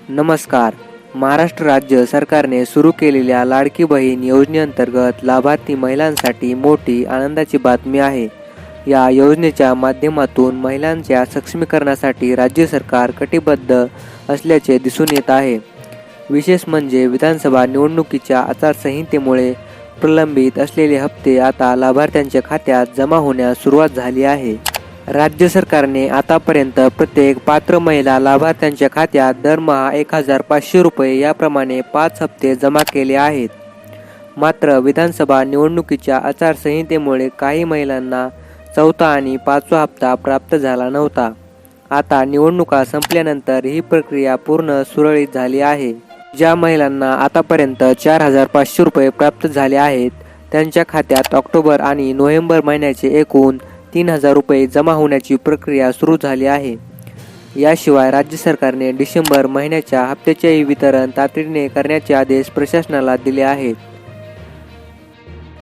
नमस्कार. महाराष्ट्र राज्य सरकारने सुरू केलेल्या लाडकी बहीण योजनेअंतर्गत लाभार्थी महिलांसाठी मोठी आनंदाची बातमी आहे. या योजनेच्या माध्यमातून महिलांच्या सक्षमीकरणासाठी राज्य सरकार कटिबद्ध असल्याचे दिसून येत आहे. विशेष म्हणजे विधानसभा निवडणुकीच्या आचारसंहितेमुळे प्रलंबित असलेले हप्ते आता लाभार्थ्यांच्या खात्यात जमा होण्यास सुरुवात झाली आहे. राज्य सरकारने आतापर्यंत प्रत्येक पात्र महिला लाभार्थ्यांच्या खात्यात दरमहा 1,500 रुपये याप्रमाणे 5 हप्ते जमा केले आहेत. मात्र विधानसभा निवडणुकीच्या आचारसंहितेमुळे काही महिलांना चौथा आणि 5वा हप्ता प्राप्त झाला नव्हता. आता निवडणुका संपल्यानंतर ही प्रक्रिया पूर्ण सुरळीत झाली आहे. ज्या महिलांना आतापर्यंत 4,500 रुपये प्राप्त झाले आहेत त्यांच्या खात्यात ऑक्टोबर आणि नोव्हेंबर महिन्याचे एकूण 3,000 रुपये जमा होण्याची प्रक्रिया सुरू झाली आहे. याशिवाय राज्य सरकारने डिसेंबर महिन्याच्या हप्त्याचेही वितरण तातडीने करण्याचे आदेश प्रशासनाला दिले आहेत.